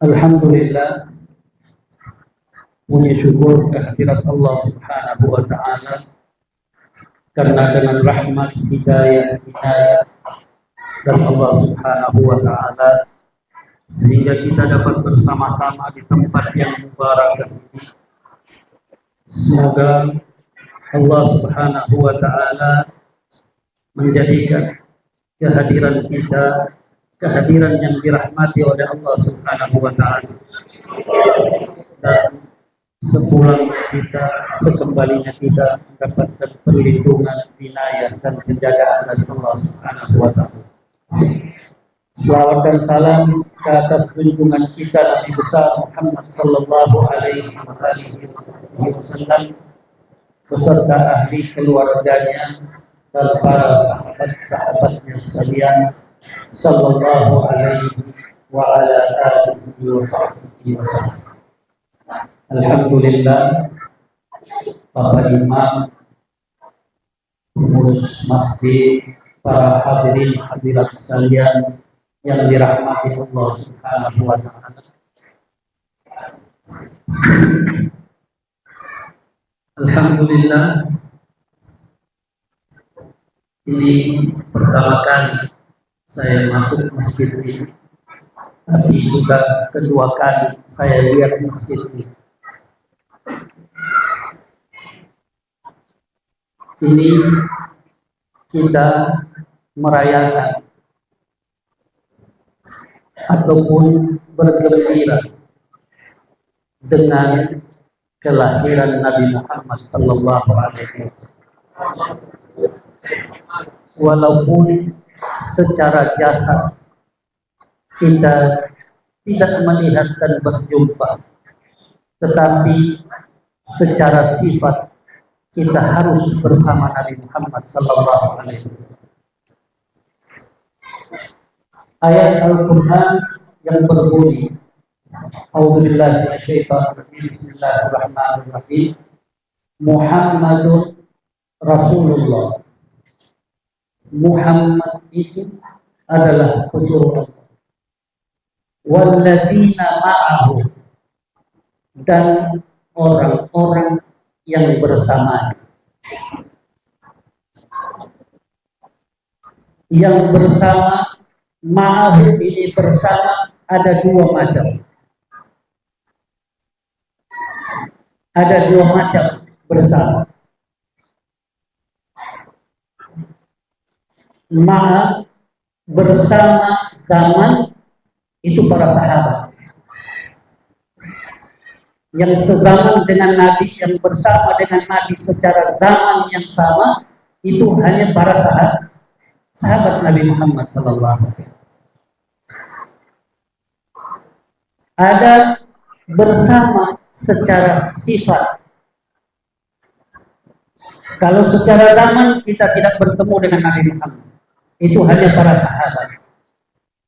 Alhamdulillah, puji syukur kehadirat Allah Subhanahu wa Ta'ala, karena dengan rahmat hidayah dari Allah Subhanahu wa Ta'ala, sehingga kita dapat bersama-sama di tempat yang mubarak ini. Semoga Allah Subhanahu wa Ta'ala menjadikan kehadiran kita kehadiran yang dirahmati oleh Allah Subhanahu wa Ta'ala, dan sepulangnya kita, sekembalinya kita mendapatkan perlindungan, inayah dan penjagaan dari Allah Subhanahu wa Ta'ala. Selawat dan salam ke atas junjungan kita Nabi besar Muhammad sallallahu alaihi wasallam beserta ahli keluarganya dan para sahabat-sahabatnya sekalian, sallallahu alaihi wa ala alihi wa sahbihi wasallam. Alhamdulillah, Bapak Imam, pengurus masjid, para hadirin hadirat sekalian yang dirahmati Allah Subhanahu wa Ta'ala. Alhamdulillah, ini pertama kali saya masuk masjid ini, tapi sudah kedua kali saya lihat masjid ini. Ini kita merayakan ataupun bergembira dengan kelahiran Nabi Muhammad sallallahu alaihi wasallam. Walaupun secara jasad kita tidak melihat dan berjumpa, tetapi secara sifat kita harus bersama Nabi Muhammad sallallahu alaihi wasallam. Ayat Al-Quran yang berbunyi, A'udzubillahi minasyaitonirrajim, Bismillahirrahmanirrahim, Muhammadun Rasulullah. Muhammad itu adalah pesuruh Allah. Walladzina ma'ahu, dan orang-orang yang bersamanya. Yang bersama, ma'ahu ini bersama ada dua macam. Ada dua macam bersama. Ma'a bersama zaman itu para sahabat yang sezaman dengan Nabi, yang bersama dengan Nabi secara zaman yang sama, itu hanya para sahabat Nabi Muhammad sallallahu alaihi wasallam. Ada bersama secara sifat. Kalau secara zaman kita tidak bertemu dengan Nabi Muhammad, itu hanya para sahabat.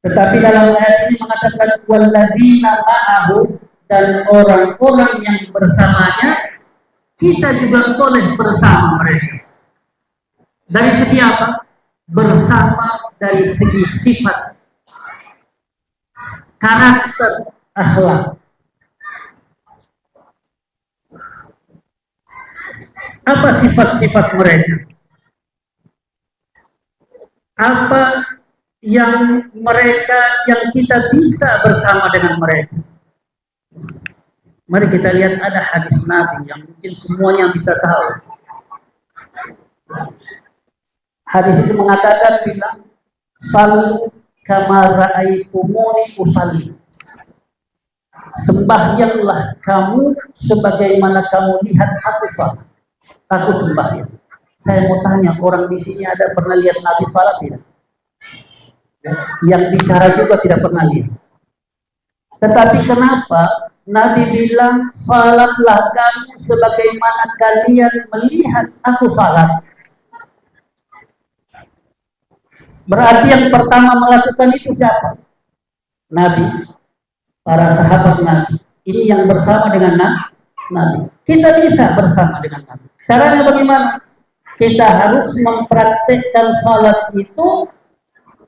Tetapi dalam ayat ini mengatakan walladzina ma'ahu, dan orang-orang yang bersamanya, kita juga boleh bersama mereka. Dari segi apa? Bersama dari segi sifat, karakter, akhlak. Apa sifat-sifat mereka? Apa yang mereka, yang kita bisa bersama dengan mereka? Mari kita lihat, ada hadis Nabi yang mungkin semuanya bisa tahu. Hadis itu mengatakan, bilang, sallu kama ra'aitumuni usalli. Sembahyanglah kamu sebagaimana kamu lihat aku salat. Aku sembahyang. Saya mau tanya, orang di sini ada pernah lihat Nabi salat tidak? Yang bicara juga tidak pernah lihat. Tetapi kenapa Nabi bilang, salatlah kamu sebagaimana kalian melihat aku salat? Berarti yang pertama melakukan itu siapa? Nabi, para sahabat Nabi. Ini yang bersama dengan Nabi. Kita bisa bersama dengan Nabi. Caranya bagaimana? Kita harus mempraktekkan salat itu,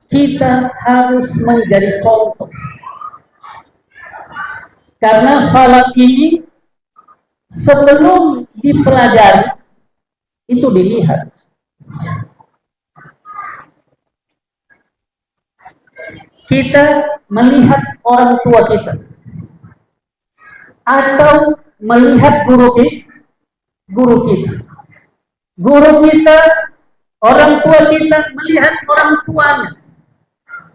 kita harus menjadi contoh. Karena salat ini sebelum dipelajari itu dilihat. Kita melihat orang tua kita atau melihat guru kita. Guru kita, orang tua kita melihat orang tuanya.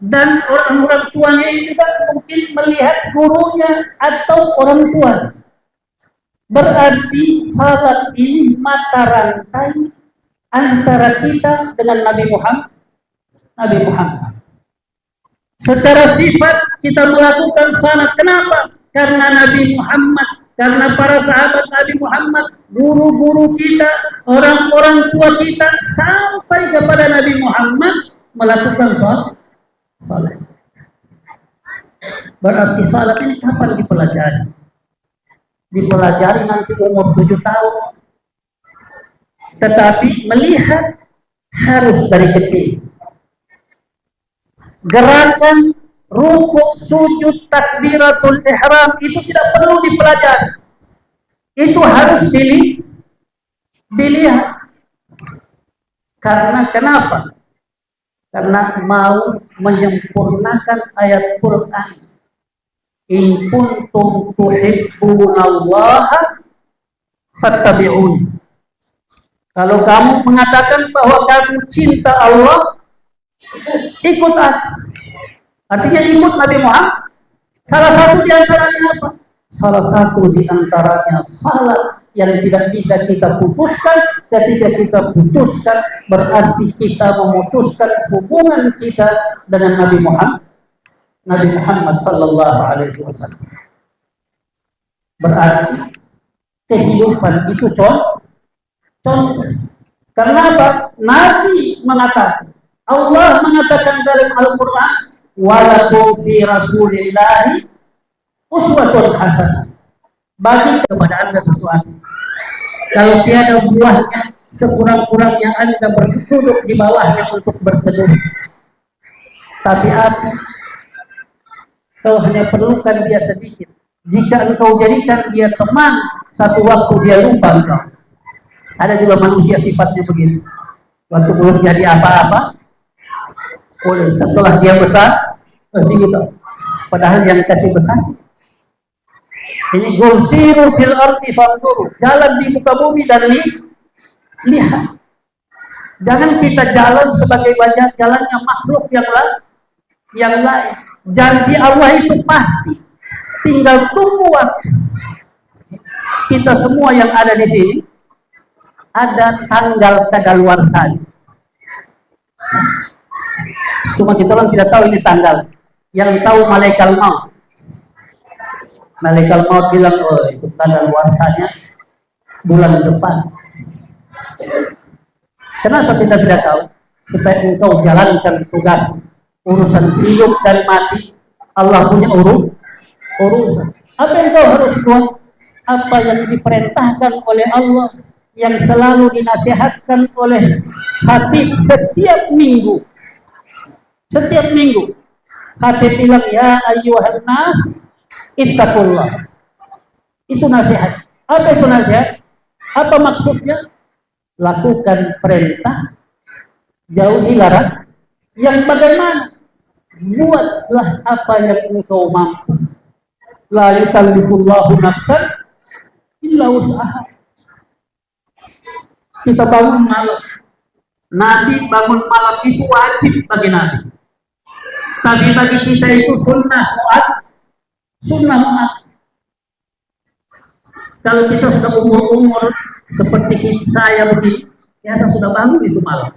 Dan orang tuanya itu juga mungkin melihat gurunya atau orang tuanya. Berarti salat ini mata rantai antara kita dengan Nabi Muhammad. Secara sifat kita melakukan salat. Kenapa? Karena Nabi Muhammad, karena para sahabat Nabi Muhammad, guru-guru kita, orang-orang tua kita sampai kepada Nabi Muhammad melakukan salat. Berarti salat ini kapan dipelajari? Dipelajari nanti umur 7 tahun. Tetapi melihat harus dari kecil. Gerakan rukuk, sujud, takbiratul ihram itu tidak perlu dipelajari. Itu harus dilihat. Karena kenapa? Karena mau menyempurnakan ayat Quran. In kuntum tuhibbunallaha fattabi'uni. Kalau kamu mengatakan bahwa kamu cinta Allah, ikut aku. Artinya ikut Nabi Muhammad. Salah satu di antaranya apa? Salah satu di antaranya salat yang tidak bisa kita putuskan. Ketika kita putuskan, berarti kita memutuskan hubungan kita dengan Nabi Muhammad sallallahu alaihi wasallam. Berarti kehidupan itu contoh. Karena apa? Nabi mengatakan, Allah mengatakan dalam Al-Quran, walakum fi rasulillahi uswatun hasanah. Bagi kepada Anda sesuatu. Kalau tiada buahnya, sekurang-kurangnya Anda berduduk di bawahnya untuk berteduh. Tapi kau hanya perlukan dia sedikit. Jika engkau jadikan dia teman, satu waktu dia lupa engkau. Ada juga manusia sifatnya begitu. Waktu belum jadi apa-apa, setelah dia besar, begitu. Padahal yang kasih besar. Ini gulsiru fil ardi fanzuru. Jalan di muka bumi dan lihat. Jangan kita jalan sebagai jalannya makhluk yang lain. Janji Allah itu pasti. Tinggal tunggu waktu. Kita semua yang ada di sini ada tanggal kadaluarsanya. Cuma kita orang tidak tahu ini tanggal. Yang tahu malaikat maut. Malaikat maut bilang, oh itu kadaluarsanya bulan depan. Kenapa kita tidak tahu? Supaya engkau jalankan tugas urusan hidup dan mati. Allah punya urusan. Apa yang kau harus buat? Apa yang diperintahkan oleh Allah, yang selalu dinasihatkan oleh khatib setiap minggu. Setiap minggu khatib bilang, ya ayyuhan nas ittaqullah. Itu nasihat. Apa itu nasihat? Apa maksudnya? Lakukan perintah, jauhi larang. Yang bagaimana? Buatlah apa yang engkau mampu. La yukallifullahu nafsan illa wus'aha. Kita bangun malam. Nabi bangun malam itu wajib bagi Nabi. Tapi bagi kita itu sunnah mu'ad. Kalau kita sudah umur seperti saya begini, biasa sudah bangun itu malam.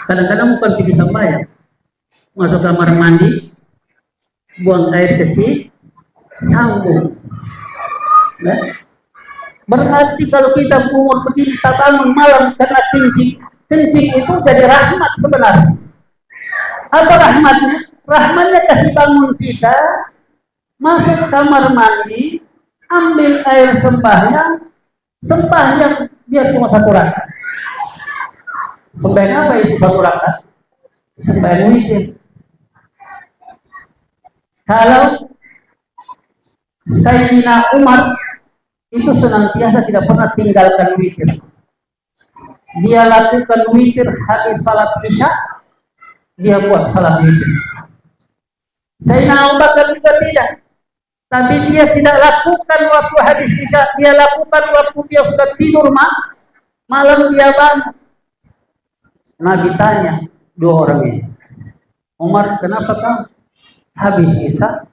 Kadang-kadang bukan pergi sembahyang, masuk kamar mandi, buang air kecil, sambung. Nah, berarti kalau kita umur begini tak bangun malam karena kencing itu jadi rahmat sebenarnya. Apa rahmatnya? Rahmatnya kasih bangun kita, masuk kamar mandi, ambil air sembahyang biar cuma 1 rakaat. Sembahyang apa itu 1 rakaat? Sembahyang witir. Kalau Sayyidina Umar itu senantiasa tidak pernah tinggalkan witir. Dia lakukan witir habis salat isya, dia buat salat witir. Sayyidina Abu Bakar juga tidak. Tapi dia tidak lakukan waktu habis isya, dia lakukan waktu dia sudah tidur malam dia bangun. Nabi tanya dua orang ini, Umar, kenapa kamu habis isya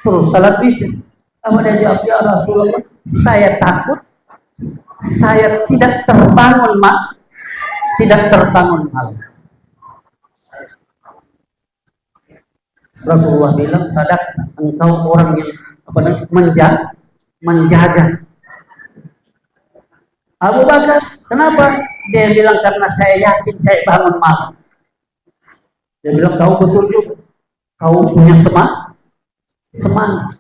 terus salat witir? Apa dia jawab, ya Rasulullah, saya takut saya tidak terbangun malam. Rasulullah bilang, sadaq, engkau orang yang menjaga. Abu Bakar, kenapa? Dia bilang, karena saya yakin saya bangun malam. Dia bilang, kau betul juga, kau punya semangat.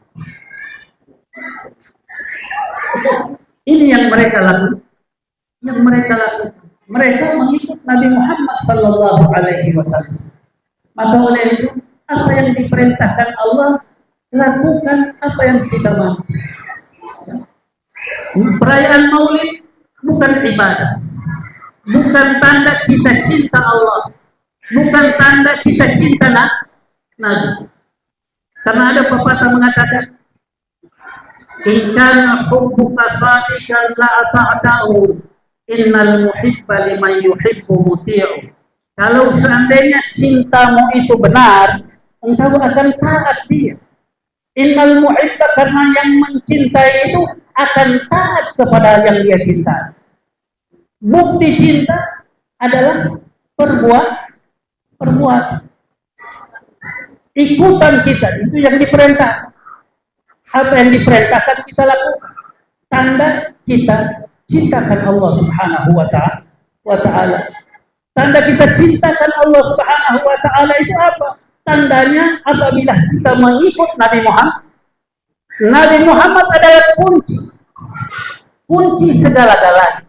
Ini yang mereka lakukan. Mereka mengikut Nabi Muhammad sallallahu alaihi wasallam. Maka oleh itu, apa yang diperintahkan Allah, lakukan apa yang kita mampu. Perayaan Maulid bukan ibadah, bukan tanda kita cinta Allah, bukan tanda kita cinta Nabi. Karena ada pepatah mengatakan, in kana hubbuka sadiqan la ata'tahu, innal muhibba liman yuhibbu muti'u. Kalau seandainya cintamu itu benar, engkau akan taat dia. Innal muhibba, karena yang mencintai itu akan taat kepada yang dia cintai. Bukti cinta adalah perbuatan. Ikutan kita, itu yang diperintah. Apa yang diperintahkan kita lakukan. Tanda kita cintakan Allah Subhanahu wa ta'ala. Tanda kita cintakan Allah Subhanahu wa ta'ala itu apa? Tandanya apabila kita mengikut Nabi Muhammad. Nabi Muhammad adalah kunci segala-galanya.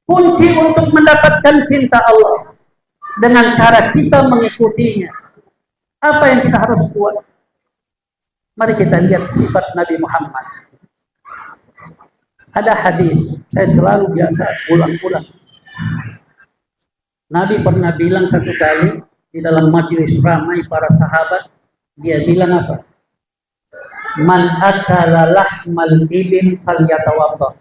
Kunci untuk mendapatkan cinta Allah dengan cara kita mengikutinya. Apa yang kita harus buat? Mari kita lihat sifat Nabi Muhammad. Ada hadis, saya selalu biasa ulang-ulang. Nabi pernah bilang satu kali di dalam majelis ramai para sahabat, dia bilang apa? Man akala lahmal ibil falyatawadda.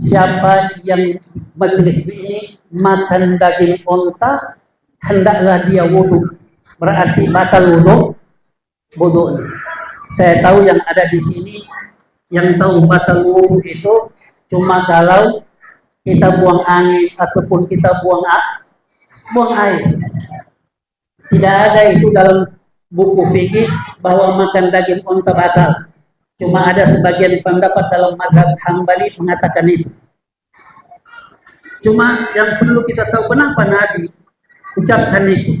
Siapa yang majelis ini makan daging unta, hendaklah dia wudu. Berarti batal wudu. Saya tahu yang ada di sini yang tahu batal wudu itu cuma kalau kita buang angin ataupun kita buang air. Tidak ada itu dalam buku fikih bahwa makan daging unta batal. Cuma ada sebagian pendapat dalam mazhab Hambali mengatakan itu. Cuma yang perlu kita tahu kenapa Nabi ucapkan itu.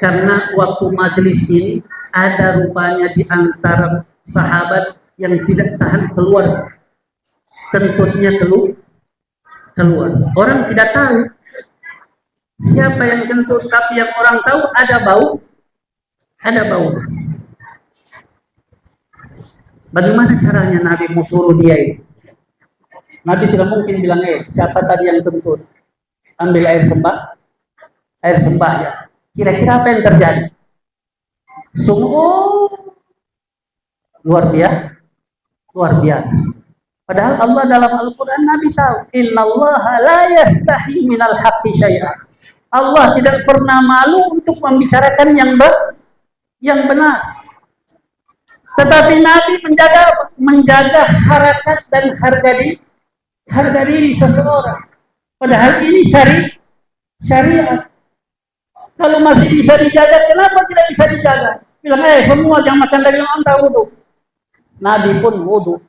Karena waktu majelis ini ada rupanya di antara sahabat yang tidak tahan keluar. Kentutnya keluar. Orang tidak tahu siapa yang kentut, tapi yang orang tahu ada bau. Bagaimana caranya Nabi musuh dia itu? Nabi tidak mungkin bilang, siapa tadi yang kentut? Ambil air sembah ya. Kira-kira apa yang terjadi? Sungguh luar biasa. Padahal Allah dalam Al-Quran, Nabi tahu, innallaha la yastahi minal haqqi syai'an. Allah tidak pernah malu untuk membicarakan yang benar. Tetapi Nabi menjaga harakat dan harga diri seseorang. Padahal ini syariat. Kalau masih bisa dijaga, kenapa tidak bisa dijaga? Bilang, semua jangan makan daging unta wudu. Nabi pun wudu.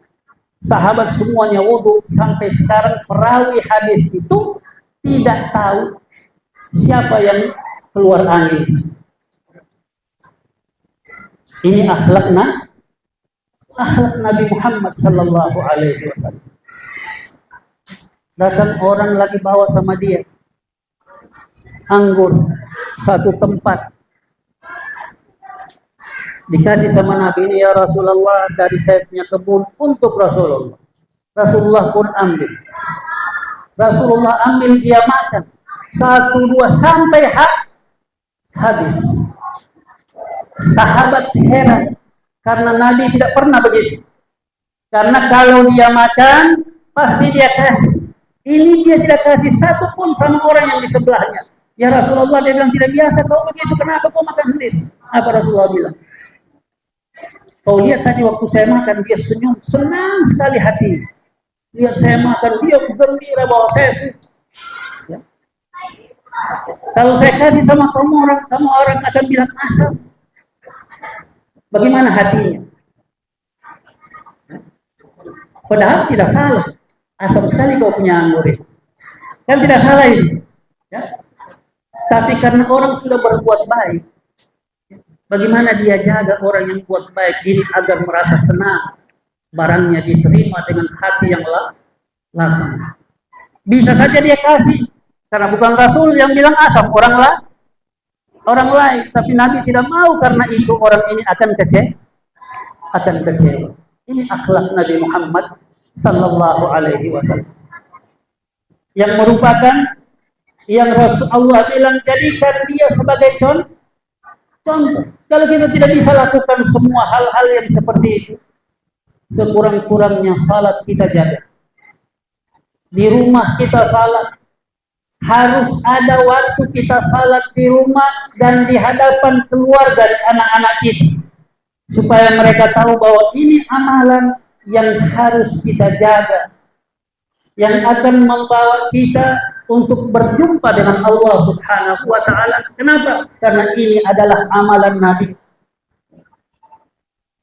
Sahabat semuanya wudu. Sampai sekarang perawi hadis itu tidak tahu siapa yang keluar angin. Ini akhlak Nabi Muhammad sallallahu alaihi wasallam. Datang orang lagi bawa sama dia anggur satu tempat. Dikasih sama Nabi ini, ya Rasulullah, dari saya punya kebun untuk Rasulullah. Rasulullah pun ambil. Rasulullah ambil, dia makan. 1, 2 sampai habis. Sahabat heran karena Nabi tidak pernah begitu. Karena kalau dia makan pasti dia kasih. Ini dia tidak kasih satu pun sama orang yang di sebelahnya. Ya Rasulullah, dia bilang, tidak biasa kau begitu, kenapa kau makan sendiri? Apa Rasulullah bilang? Kau lihat tadi waktu saya makan, dia senyum, senang sekali hati. Lihat saya makan, dia gembira bahwa saya suka. Ya. Kalau saya kasih sama kamu orang akan bilang asal. Bagaimana hatinya? Padahal tidak salah. Asam sekali kau punya anggur itu. Kan tidak salah ini. Ya. Tapi karena orang sudah berbuat baik, bagaimana dia jaga orang yang buat baik ini agar merasa senang, barangnya diterima dengan hati yang lapang. Bisa saja dia kasih, karena bukan Rasul yang bilang asam, orang lain. Tapi Nabi tidak mau, karena itu orang ini akan kecewa. Ini akhlak Nabi Muhammad sallallahu alaihi wasallam. Yang merupakan yang Rasulullah bilang, jadikan dia sebagai contoh. Kalau kita tidak bisa lakukan semua hal-hal yang seperti itu, sekurang-kurangnya salat kita jaga. Di rumah kita salat, harus ada waktu kita salat di rumah dan di hadapan keluarga dan anak-anak kita, supaya mereka tahu bahwa ini amalan yang harus kita jaga, yang akan membawa kita untuk berjumpa dengan Allah Subhanahu wa ta'ala. Kenapa? Karena ini adalah amalan Nabi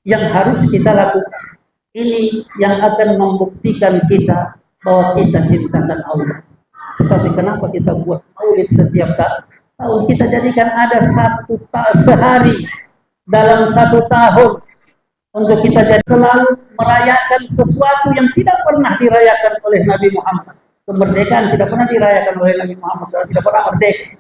yang harus kita lakukan. Ini yang akan membuktikan kita bahwa kita cintakan Allah. Tetapi kenapa kita buat maulid setiap tahun? Kita jadikan ada sehari dalam 1 tahun untuk kita jadi selalu merayakan sesuatu yang tidak pernah dirayakan oleh Nabi Muhammad. Kemerdekaan tidak pernah dirayakan oleh Nabi Muhammad, karena tidak pernah merdeka.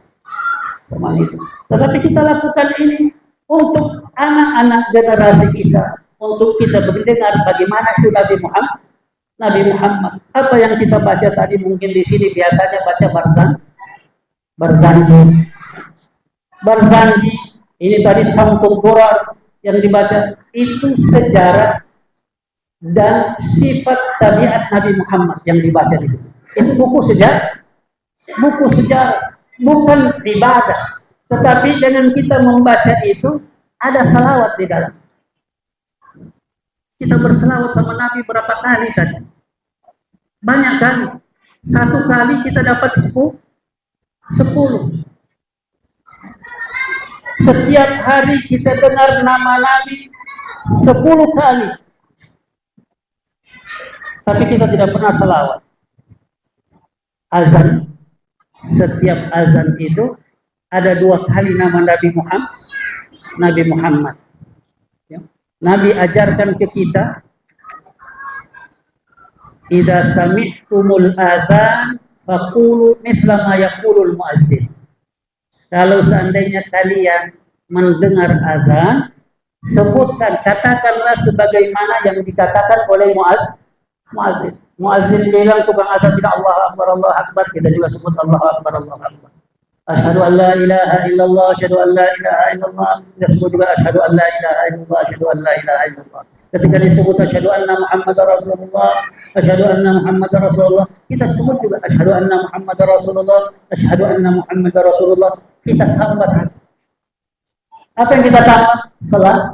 Tetapi kita lakukan ini untuk anak-anak generasi kita, untuk kita mendengar bagaimana itu Nabi Muhammad. Apa yang kita baca tadi, mungkin di sini biasanya baca Barzanji. Ini tadi Samtul Quran yang dibaca, itu sejarah dan sifat tabiat Nabi Muhammad yang dibaca di sini. Itu buku sejarah, bukan ibadah. Tetapi dengan kita membaca itu, ada salawat di dalam. Kita berselawat sama Nabi berapa kali tadi? Banyak kali. 1 kali kita dapat 10. Setiap hari kita dengar nama Nabi 10 kali. Tapi kita tidak pernah salawat. Azan. Setiap azan itu ada 2 kali nama Nabi Muhammad. Ya. Nabi ajarkan ke kita, idza sami'tumul adzan faqulu mithla ma yaqulul muadzin. Kalau seandainya kalian mendengar azan, katakanlah sebagaimana yang dikatakan oleh muadzin. Muadzin bilang, tukang azan bilang Allah Akbar, kita juga sebut Allah Akbar. Asyhadu an la ilaha illallah, asyhadu an la ilaha illallah. Kita sebut juga asyhadu an la ilaha illallah, asyhadu an la ilaha illallah. Ketika disebut asyhadu anna Muhammadar Rasulullah, asyhadu anna Muhammadar Rasulullah, kita sebut juga asyhadu anna Muhammadar Rasulullah, asyhadu anna Muhammadar Rasulullah. Kita tambah 1. Apa yang kita tambah? Salat.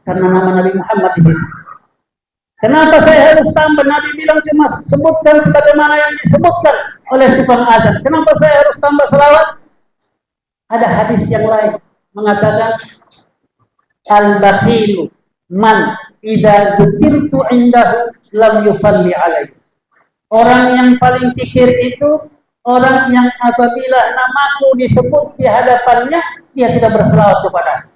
Karena nama Nabi Muhammad di situ. Kenapa saya harus tambah? Nabi bilang cuma sebutkan sebagaimana yang disebutkan oleh tukang azan. Kenapa saya harus tambah selawat? Ada hadis yang lain mengatakan, al-bakhilu man idza dzukirtu indahu lam yusalli alaihi. Orang yang paling kikir itu orang yang apabila namaku disebut di hadapannya, dia tidak berselawat kepada.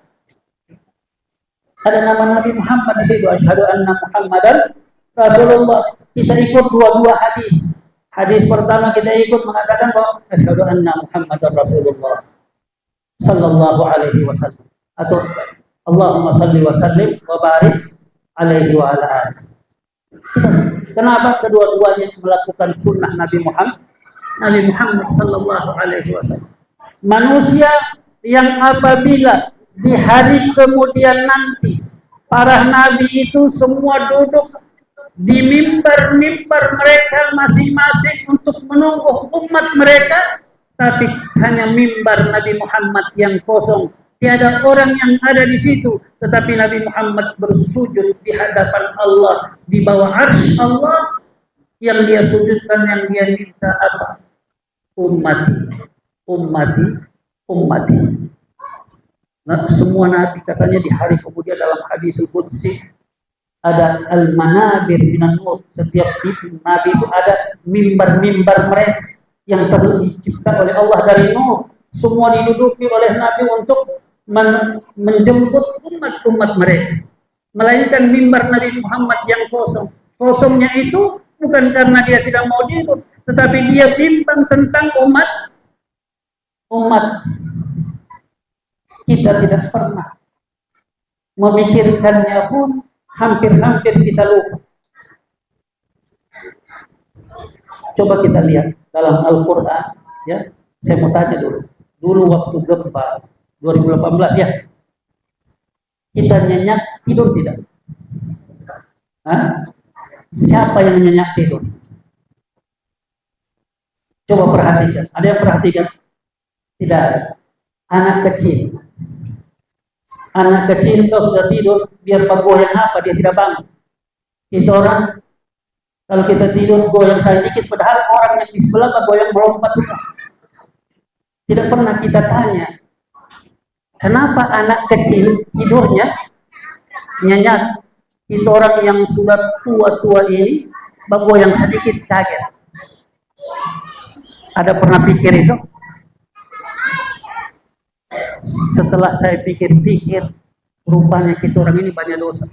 Ada nama Nabi Muhammad di situ, asyhadu anna Muhammadar Rasulullah. Kita ikut 2 hadis. Hadis pertama kita ikut mengatakan bahwa asyhadu anna Muhammadar Rasulullah sallallahu alaihi wasallam, atau Allahumma salli wa sallim wa barik alaihi wa ala alihi. Kenapa kedua-duanya melakukan sunnah Nabi Muhammad sallallahu alaihi wasallam? Manusia yang apabila di hari kemudian nanti para nabi itu semua duduk di mimbar-mimbar mereka masing-masing untuk menunggu umat mereka, tapi hanya mimbar Nabi Muhammad yang kosong. Tiada orang yang ada di situ, tetapi Nabi Muhammad bersujud di hadapan Allah, di bawah arsy Allah. Yang dia sujudkan, yang dia minta apa? Ummati, ummati, ummati. Nah, semua nabi katanya di hari kemudian dalam hadisul qudsi ada al-manabir minan nur. Setiap nabi itu ada mimbar-mimbar mereka yang tercipta oleh Allah dari nur. Semua diduduki oleh nabi untuk menjemput umat-umat mereka. Melainkan mimbar Nabi Muhammad yang kosong. Kosongnya itu bukan karena dia tidak mau duduk, tetapi dia bimbang tentang umat. Kita tidak pernah memikirkannya pun, hampir-hampir kita lupa. Coba kita lihat dalam Al-Quran, ya. Saya mau tanya dulu waktu gempa 2018 ya, kita nyenyak tidur tidak? Hah? Siapa yang nyenyak tidur? Coba perhatikan. Ada yang perhatikan? Tidak ada. Anak kecil. Anak kecil kalau sudah tidur, biar goyang apa, dia tidak bangun. Itu orang, kalau kita tidur goyang sedikit, padahal orang yang di sebelah goyang melompat semua. Tidak pernah kita tanya, kenapa anak kecil tidurnya nyenyak? Itu orang yang sudah tua-tua ini, goyang sedikit kaget. Ada pernah pikir itu? Setelah saya pikir-pikir, rupanya kita orang ini banyak dosa.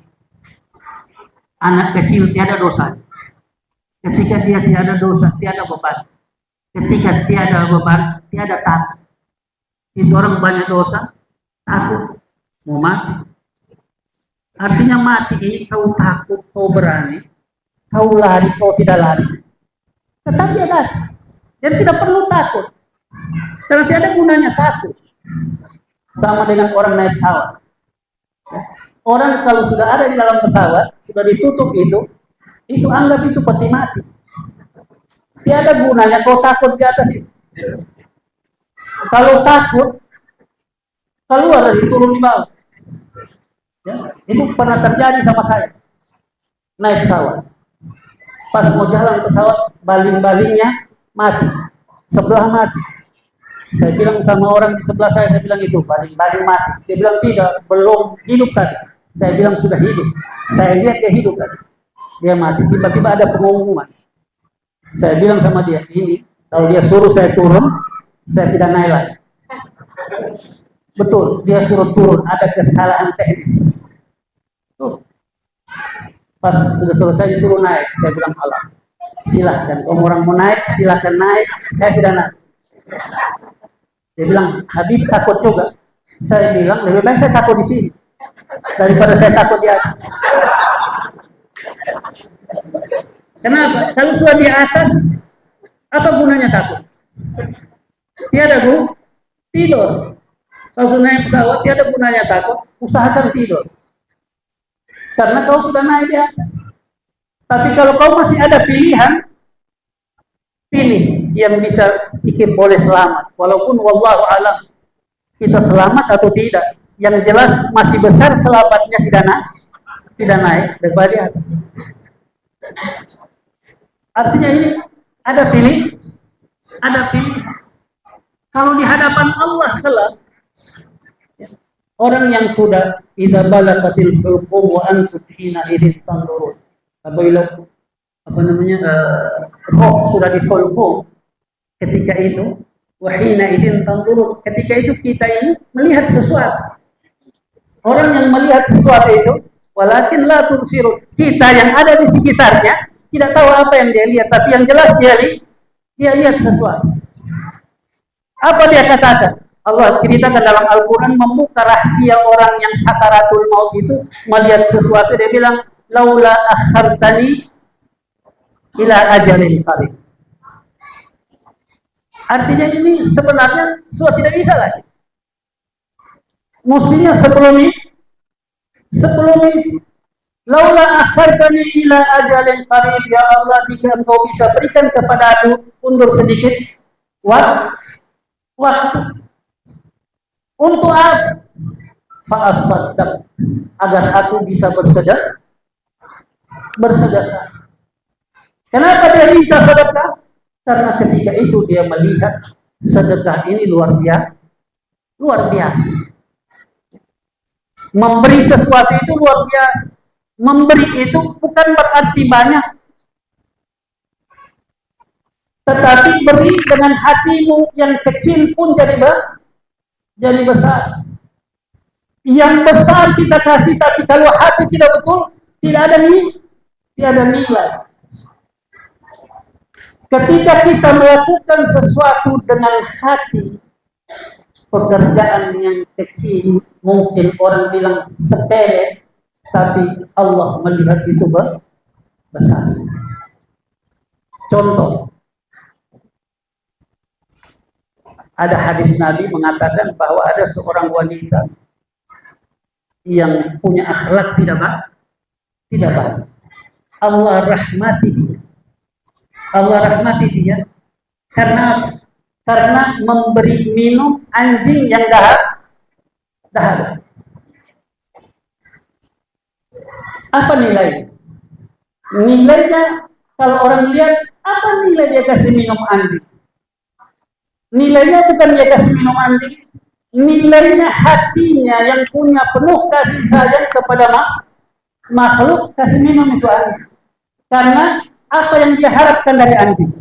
Anak kecil tiada dosa. Ketika dia tiada dosa, tiada beban. Ketika tiada beban, tiada takut. Itu orang banyak dosa, takut, mau mati. Artinya mati ini kau takut, kau berani, kau lari, kau tidak lari. Tetap dia lari. Jadi tidak perlu takut. Karena tiada gunanya takut. Sama dengan orang naik pesawat. Orang kalau sudah ada di dalam pesawat, sudah ditutup itu anggap itu peti mati. Tiada gunanya kau takut di atas itu. Kalau takut, keluar dari turun di bawah. Ya, itu pernah terjadi sama saya. Naik pesawat. Pas mau jalan pesawat, baling-balingnya mati. Sebelah mati. Saya bilang sama orang di sebelah saya bilang itu baling-baling mati. Dia bilang tidak, belum hidup tadi. Saya bilang sudah hidup. Saya lihat dia hidup tadi. Dia mati. Tiba-tiba ada pengumuman. Saya bilang sama dia, ini kalau dia suruh saya turun, saya tidak naik lagi. Betul, dia suruh turun, ada kesalahan teknis. Tuh. Pas sudah selesai disuruh naik, saya bilang Allah, silahkan. Kalau orang mau naik, silahkan naik. Saya tidak naik. Dia bilang, Habib takut juga. Saya bilang, lebih baik saya takut di sini daripada saya takut di atas. Kenapa? Kalau sudah di atas, apa gunanya takut? Tiada guna. Tidur. Kalau sudah naik pesawat, tiada gunanya takut. Usahakan tidur. Karena kau sudah naik di atas. Tapi kalau kau masih ada pilihan, pilih yang bisa bikin boleh selamat. Walaupun wallahu alam kita selamat atau tidak. Yang jelas masih besar selamatnya tidak naik daripada di atas. Artinya ini ada pilihan. Kalau di hadapan Allah kelak, orang yang sudah idza balagatil hulqum wa antum hina idzin tanzurun. Apabila roh sudah di hulqum, ketika itu wa hina idzin tanzurun, ketika itu kita ini melihat sesuatu. Orang yang melihat sesuatu itu, walakin la tubsirun. Kita yang ada di sekitarnya tidak tahu apa yang dia lihat, tapi yang jelas dia lihat sesuatu. Apa dia katakan? Allah ceritakan dalam Al-Quran membuka rahasia orang yang sakaratul maut itu melihat sesuatu, dia bilang laula akhartani ila ajalin qarib. Artinya ini sebenarnya sudah tidak bisa lagi. Mestinya sebelum itu laula akhartani ila ajalin qarib, ya Allah, jika engkau bisa berikan kepada aku undur sedikit waktu untuk apa? Fa'asaddaq, agar aku bisa bersedekah. Kenapa dia minta sedekah? Karena ketika itu dia melihat sedekah ini luar biasa. Memberi sesuatu itu luar biasa. Memberi itu bukan berarti banyak, tetapi beri dengan hatimu yang kecil pun jadi besar. Yang besar kita kasih, tapi kalau hati tidak betul, tidak ada nilai. Ketika kita melakukan sesuatu dengan hati, pekerjaan yang kecil, mungkin orang bilang sepele, tapi Allah melihat itu besar. Contoh, ada hadis Nabi mengatakan bahwa ada seorang wanita yang punya akhlak tidak baik. Allah rahmati dia karena memberi minum anjing yang dahaga. Apa nilainya? Nilainya kalau orang lihat, apa nilai dia kasih minum anjing? Nilainya bukan dia kasih minum anjing, nilainya hatinya yang punya penuh kasih sayang kepada makhluk, kasih minum itu anjing. Karena apa yang dia harapkan dari anjing?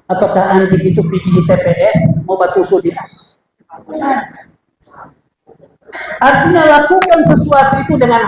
Apakah anjing itu pergi di TPS mau batusu dia? Artinya lakukan sesuatu itu dengan